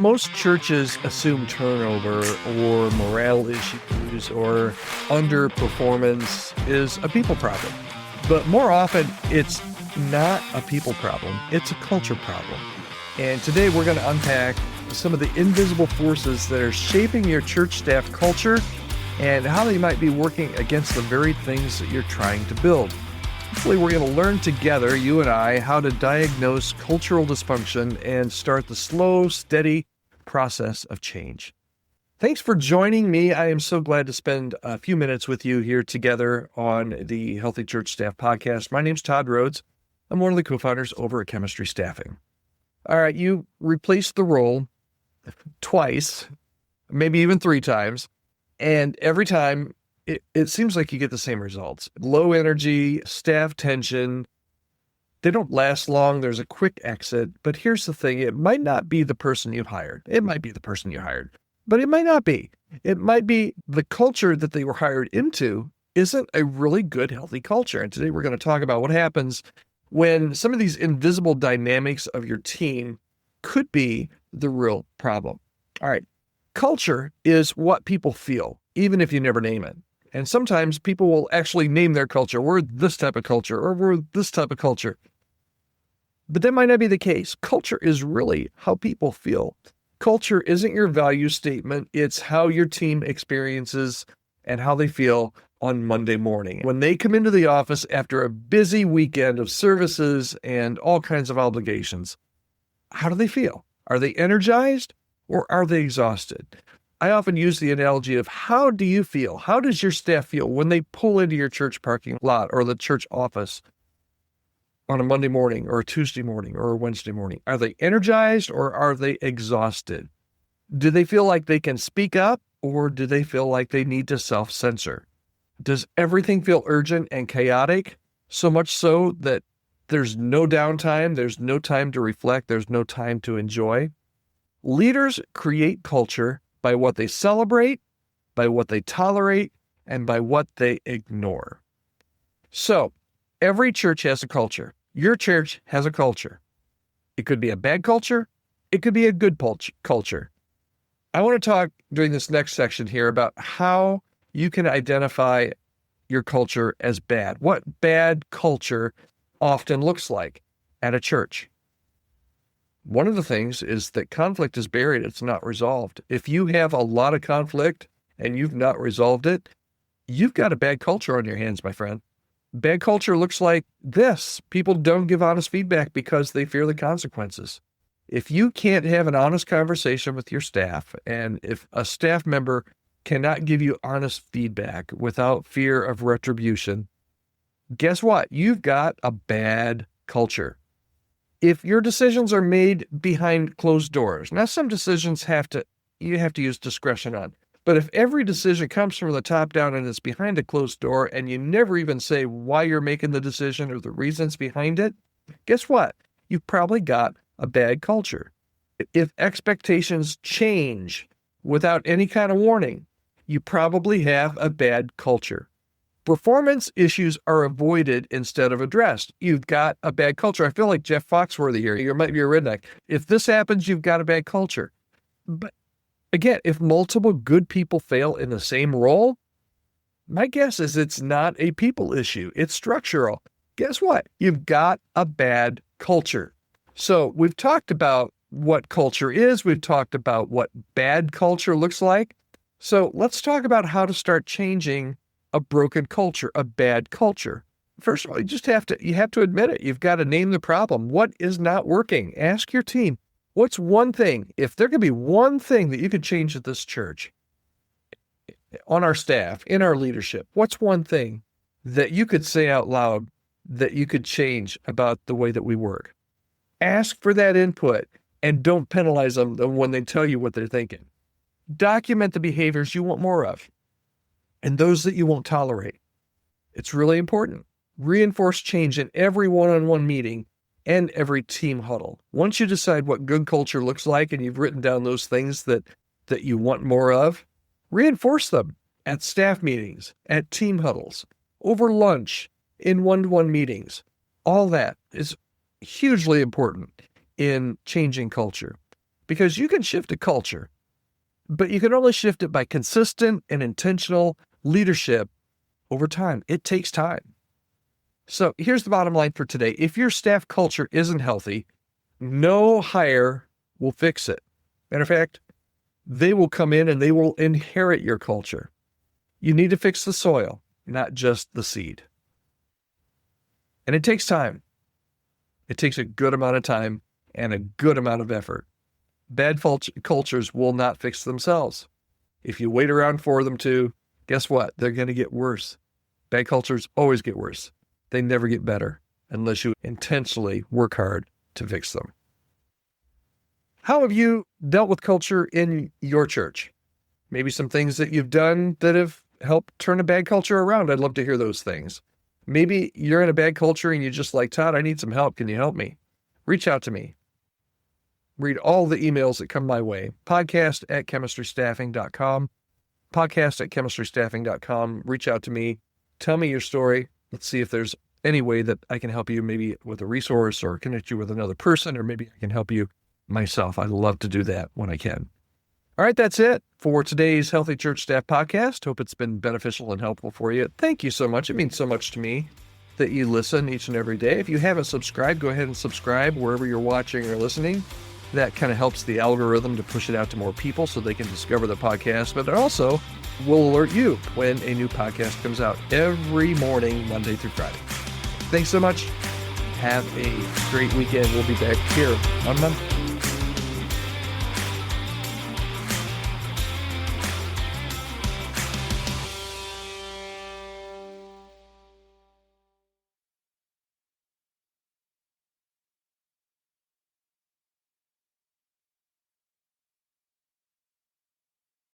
most churches assume turnover or morale issues or underperformance is a people problem. But more often, it's not a people problem, it's a culture problem. And today we're going to unpack some of the invisible forces that are shaping your church staff culture and how they might be working against the very things that you're trying to build. Hopefully we're going to learn together, you and I, how to diagnose cultural dysfunction and start the slow, steady process of change. Thanks for joining me. I am so glad to spend a few minutes with you here together on the Healthy Church Staff Podcast. My name's Todd Rhoades. I'm one of the co-founders over at Chemistry Staffing. All right, you replaced the role twice, maybe even 3 times, and every time it seems like you get the same results. Low energy, staff tension. They don't last long. There's a quick exit. But here's the thing. It might not be the person you hired. It might be the person you hired, but it might not be. It might be the culture that they were hired into isn't a really good, healthy culture. And today we're going to talk about what happens when some of these invisible dynamics of your team could be the real problem. All right. Culture is what people feel, even if you never name it. And sometimes people will actually name their culture. We're this type of culture, or we're this type of culture. But that might not be the case. Culture is really how people feel. Culture isn't your value statement. It's how your team experiences and how they feel on Monday morning. When they come into the office after a busy weekend of services and all kinds of obligations, how do they feel? Are they energized or are they exhausted? I often use the analogy of how do you feel? How does your staff feel when they pull into your church parking lot or the church office on a Monday morning or a Tuesday morning or a Wednesday morning? Are they energized or are they exhausted? Do they feel like they can speak up or do they feel like they need to self-censor? Does everything feel urgent and chaotic, so much so that there's no downtime, there's no time to reflect, there's no time to enjoy? Leaders create culture by what they celebrate, by what they tolerate, and by what they ignore. So, every church has a culture. Your church has a culture. It could be a bad culture. It could be a good culture. I want to talk during this next section here about how you can identify your culture as bad. What bad culture often looks like at a church. One of the things is that conflict is buried. It's not resolved. If you have a lot of conflict and you've not resolved it, you've got a bad culture on your hands, my friend. Bad culture looks like this. People don't give honest feedback because they fear the consequences. If you can't have an honest conversation with your staff, and if a staff member cannot give you honest feedback without fear of retribution, guess what? You've got a bad culture. If your decisions are made behind closed doors, now some decisions you have to use discretion on, but if every decision comes from the top down and it's behind a closed door and you never even say why you're making the decision or the reasons behind it, guess what? You've probably got a bad culture. If expectations change without any kind of warning, you probably have a bad culture. Performance issues are avoided instead of addressed. You've got a bad culture. I feel like Jeff Foxworthy here. You might be a redneck. If this happens, you've got a bad culture. But again, if multiple good people fail in the same role, my guess is it's not a people issue. It's structural. Guess what? You've got a bad culture. So we've talked about what culture is. We've talked about what bad culture looks like. So let's talk about how to start changing a broken culture, a bad culture. First of all, you have to admit it. You've got to name the problem. What is not working? Ask your team, what's one thing, if there could be one thing that you could change at this church, on our staff, in our leadership, what's one thing that you could say out loud that you could change about the way that we work? Ask for that input and don't penalize them when they tell you what they're thinking. Document the behaviors you want more of and those that you won't tolerate. It's really important. Reinforce change in every one-on-one meeting and every team huddle. Once you decide what good culture looks like and you've written down those things that you want more of, reinforce them at staff meetings, at team huddles, over lunch, in one-to-one meetings. All that is hugely important in changing culture. because you can shift a culture, but you can only shift it by consistent and intentional leadership over time. It takes time. So here's the bottom line for today. If your staff culture isn't healthy, no hire will fix it. Matter of fact, they will come in and they will inherit your culture. You need to fix the soil, not just the seed. And it takes time. It takes a good amount of time and a good amount of effort. Bad cultures will not fix themselves. If you wait around for them to, guess what? They're going to get worse. Bad cultures always get worse. They never get better unless you intentionally work hard to fix them. How have you dealt with culture in your church? Maybe some things that you've done that have helped turn a bad culture around. I'd love to hear those things. Maybe you're in a bad culture and you're just like, Todd, I need some help. Can you help me? Reach out to me. Read all the emails that come my way. podcast@chemistrystaffing.com. podcast@chemistrystaffing.com. Reach out to me. Tell me your story. Let's see if there's any way that I can help you, maybe with a resource or connect you with another person, or maybe I can help you myself. I love to do that when I can. All right, that's it for today's Healthy Church Staff Podcast. Hope it's been beneficial and helpful for you. Thank you so much. It means so much to me that you listen each and every day. If you haven't subscribed, go ahead and subscribe wherever you're watching or listening. That kind of helps the algorithm to push it out to more people so they can discover the podcast. But it also will alert you when a new podcast comes out every morning, Monday through Friday. Thanks so much. Have a great weekend. We'll be back here on Monday.